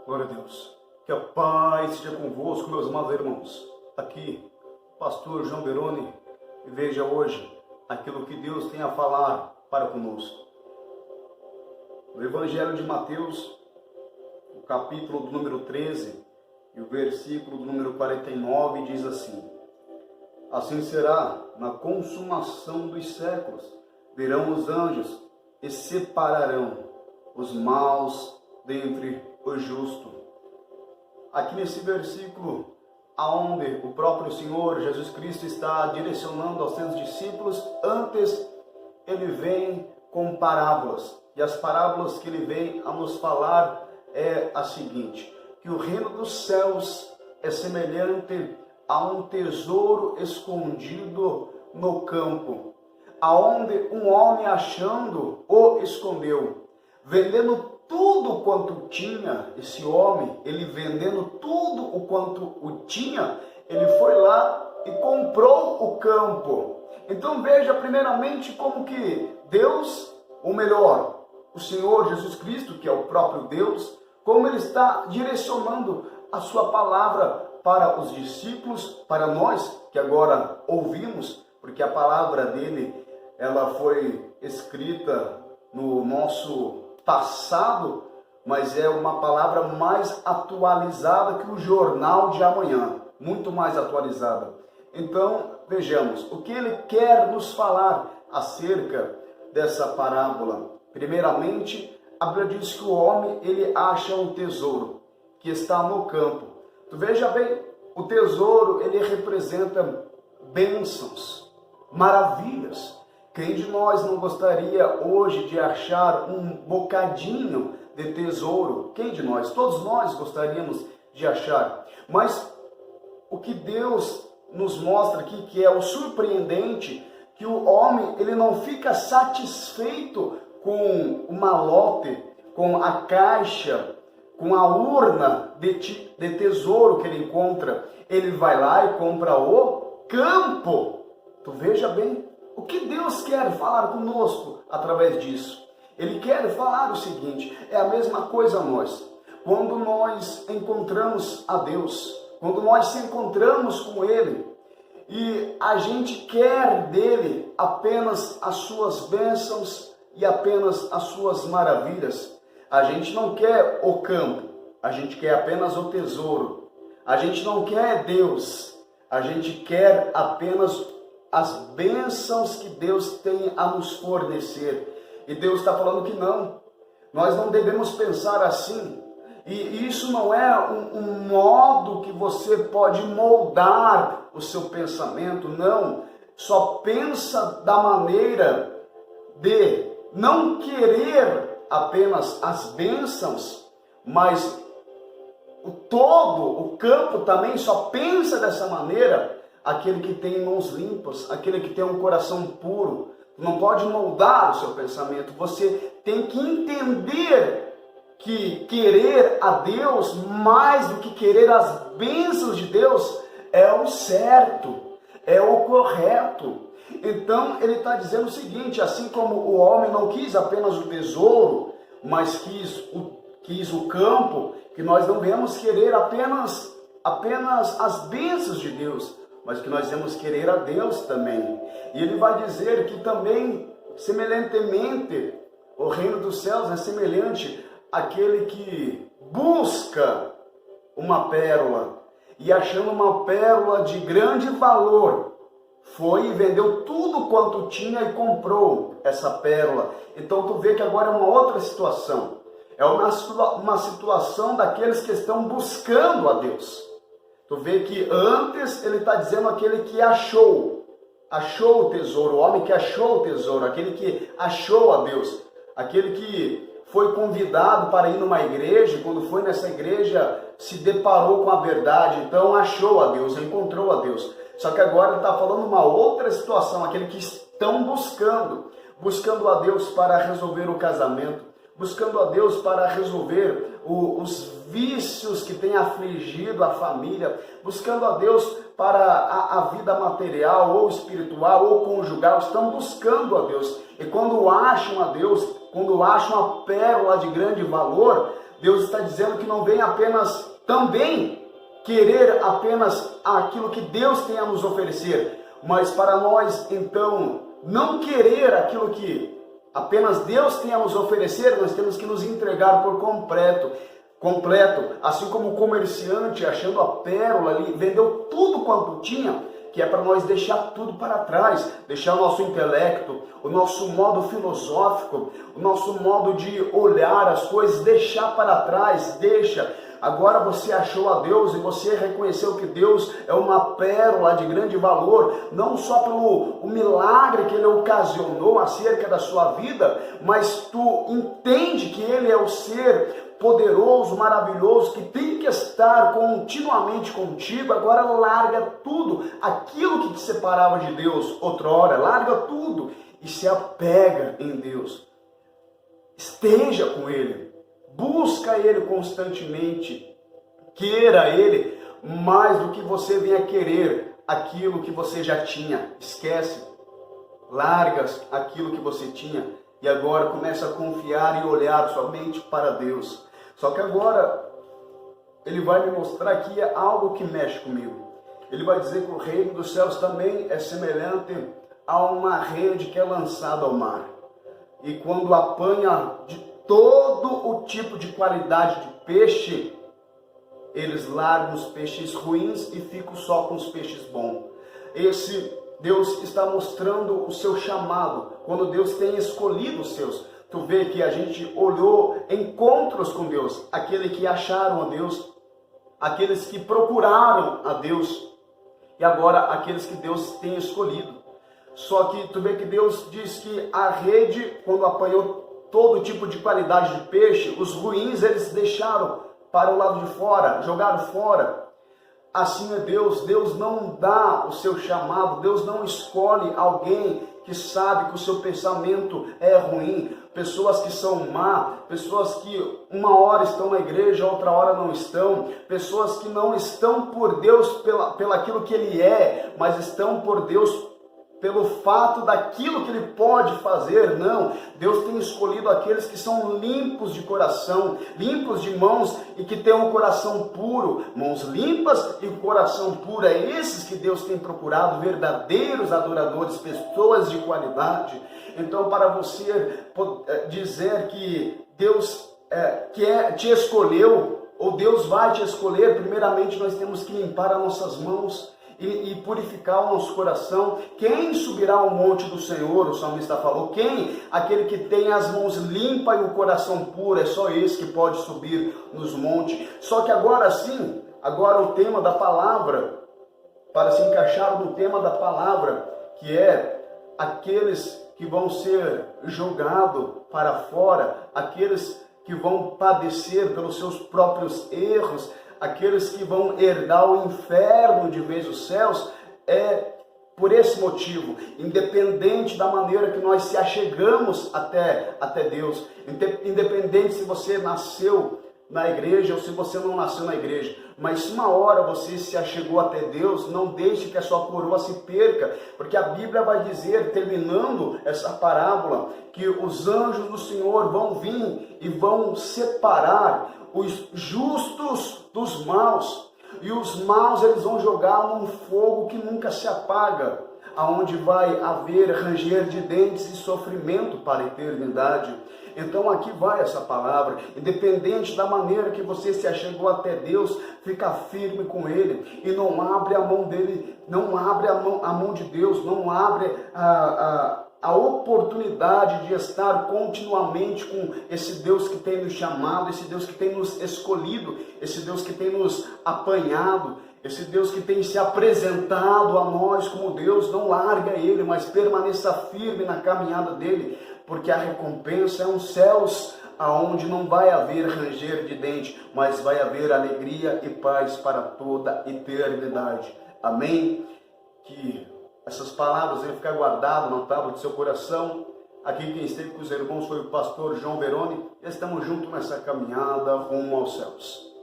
Glória a Deus. Que a paz seja convosco, meus amados irmãos. Aqui, pastor João Beroni, e veja hoje aquilo que Deus tem a falar para conosco. No Evangelho de Mateus, o capítulo do número 13 e o versículo do número 49 diz assim: assim será na consumação dos séculos, virão os anjos e separarão os maus dentre o justo. Aqui nesse versículo, aonde o próprio Senhor Jesus Cristo está direcionando aos seus discípulos, antes ele vem com parábolas. E as parábolas que ele vem a nos falar é a seguinte: que o reino dos céus é semelhante a um tesouro escondido no campo, aonde um homem achando o escondeu, vendendo tudo quanto tinha. Esse homem, ele vendendo tudo o quanto o tinha, ele foi lá e comprou o campo. Então veja primeiramente como que Deus, ou melhor, o Senhor Jesus Cristo, que é o próprio Deus, como ele está direcionando a sua palavra para os discípulos, para nós que agora ouvimos, porque a palavra dele, ela foi escrita no nosso passado, mas é uma palavra mais atualizada que o jornal de amanhã, muito mais atualizada. Então, vejamos, o que ele quer nos falar acerca dessa parábola. Primeiramente, a Bíblia diz que o homem, ele acha um tesouro que está no campo. Tu veja bem, o tesouro, ele representa bênçãos, maravilhas. Quem de nós não gostaria hoje de achar um bocadinho de tesouro? Quem de nós? Todos nós gostaríamos de achar. Mas o que Deus nos mostra aqui, que é o surpreendente, que o homem, ele não fica satisfeito com o malote, com a caixa, com a urna de tesouro que ele encontra. Ele vai lá e compra o campo. Tu veja bem, o que Deus quer falar conosco através disso? Ele quer falar o seguinte: é a mesma coisa a nós. Quando nós encontramos a Deus, quando nós se encontramos com Ele, e a gente quer dele apenas as suas bênçãos e apenas as suas maravilhas, a gente não quer o campo, a gente quer apenas o tesouro. A gente não quer Deus, a gente quer apenas as bênçãos que Deus tem a nos fornecer. E Deus está falando que não, nós não devemos pensar assim. E isso não é um modo que você pode moldar o seu pensamento, não. Só pensa da maneira de não querer apenas as bênçãos, mas o todo, o campo também só pensa dessa maneira aquele que tem mãos limpas, aquele que tem um coração puro. Não pode moldar o seu pensamento. Você tem que entender que querer a Deus mais do que querer as bênçãos de Deus é o certo, é o correto. Então ele está dizendo o seguinte: assim como o homem não quis apenas o tesouro, mas quis o campo, que nós não devemos querer apenas as bênçãos de Deus, mas que nós devemos querer a Deus também. E ele vai dizer que também, semelhantemente, o reino dos céus é semelhante àquele que busca uma pérola, e achando uma pérola de grande valor, foi e vendeu tudo quanto tinha e comprou essa pérola. Então tu vê que agora é uma outra situação. É uma situação daqueles que estão buscando a Deus. Tu vê que antes ele está dizendo aquele que achou o tesouro, o homem que achou o tesouro, aquele que achou a Deus, aquele que foi convidado para ir numa igreja, e quando foi nessa igreja se deparou com a verdade, então achou a Deus, encontrou a Deus. Só que agora ele está falando uma outra situação, aquele que estão buscando a Deus para resolver o casamento, buscando a Deus para resolver os vícios que têm afligido a família, buscando a Deus para a vida material, ou espiritual, ou conjugal, estão buscando a Deus. E quando acham a Deus, quando acham a pérola de grande valor, Deus está dizendo que não vem apenas também querer apenas aquilo que Deus tem a nos oferecer, mas para nós então não querer aquilo que apenas Deus tem a nos oferecer, nós temos que nos entregar por completo, assim como o comerciante achando a pérola ali, vendeu tudo quanto tinha, que é para nós deixar tudo para trás, deixar o nosso intelecto, o nosso modo filosófico, o nosso modo de olhar as coisas, deixar para trás, deixa. Agora você achou a Deus e você reconheceu que Deus é uma pérola de grande valor, não só pelo milagre que Ele ocasionou acerca da sua vida, mas tu entende que Ele é o ser poderoso, maravilhoso, que tem que estar continuamente contigo. Agora larga tudo, aquilo que te separava de Deus outrora, larga tudo e se apega em Deus. Esteja com Ele. Busca Ele constantemente, queira Ele mais do que você venha querer aquilo que você já tinha. Esquece, largas aquilo que você tinha e agora começa a confiar e olhar somente para Deus. Só que agora Ele vai me mostrar aqui algo que mexe comigo. Ele vai dizer que o reino dos céus também é semelhante a uma rede que é lançada ao mar. E quando apanha de todo o tipo de qualidade de peixe, eles largam os peixes ruins e ficam só com os peixes bons. Esse Deus está mostrando o seu chamado, quando Deus tem escolhido os seus. Tu vê que a gente olhou encontros com Deus, aqueles que acharam a Deus, aqueles que procuraram a Deus, e agora aqueles que Deus tem escolhido. Só que tu vê que Deus diz que a rede, quando apanhou todo tipo de qualidade de peixe, os ruins eles deixaram para o lado de fora, jogaram fora. Assim é Deus. Deus não dá o seu chamado, Deus não escolhe alguém que sabe que o seu pensamento é ruim, pessoas que são má, pessoas que uma hora estão na igreja, outra hora não estão, pessoas que não estão por Deus pelaquilo que Ele é, mas estão por Deus pelo fato daquilo que Ele pode fazer. Não, Deus tem escolhido aqueles que são limpos de coração, limpos de mãos e que têm um coração puro, mãos limpas e coração puro. É esses que Deus tem procurado, verdadeiros adoradores, pessoas de qualidade. Então, para você dizer que Deus te escolheu, ou Deus vai te escolher, primeiramente nós temos que limpar as nossas mãos e purificar o nosso coração. Quem subirá ao monte do Senhor? O salmista falou. Quem? Aquele que tem as mãos limpas e o coração puro. É só esse que pode subir nos montes. Só que agora sim, agora o tema da palavra, para se encaixar no tema da palavra, que é aqueles que vão ser jogados para fora, aqueles que vão padecer pelos seus próprios erros, aqueles que vão herdar o inferno de vez os céus, é por esse motivo, independente da maneira que nós se achegamos até Deus, independente se você nasceu na igreja ou se você não nasceu na igreja, mas se uma hora você se achegou até Deus, não deixe que a sua coroa se perca, porque a Bíblia vai dizer, terminando essa parábola, que os anjos do Senhor vão vir e vão separar os justos dos maus, e os maus eles vão jogar num fogo que nunca se apaga, aonde vai haver ranger de dentes e sofrimento para a eternidade. Então aqui vai essa palavra, independente da maneira que você se achegou até Deus, fica firme com Ele, e não abre a mão dele, não abre a mão de Deus, não abre a oportunidade de estar continuamente com esse Deus que tem nos chamado, esse Deus que tem nos escolhido, esse Deus que tem nos apanhado, esse Deus que tem se apresentado a nós como Deus. Não larga Ele, mas permaneça firme na caminhada dele, porque a recompensa é uns céus aonde não vai haver ranger de dente, mas vai haver alegria e paz para toda a eternidade. Amém? Que essas palavras vão ficar guardadas na tábua do seu coração. Aqui quem esteve com os irmãos foi o pastor João Veroni. Estamos juntos nessa caminhada rumo aos céus.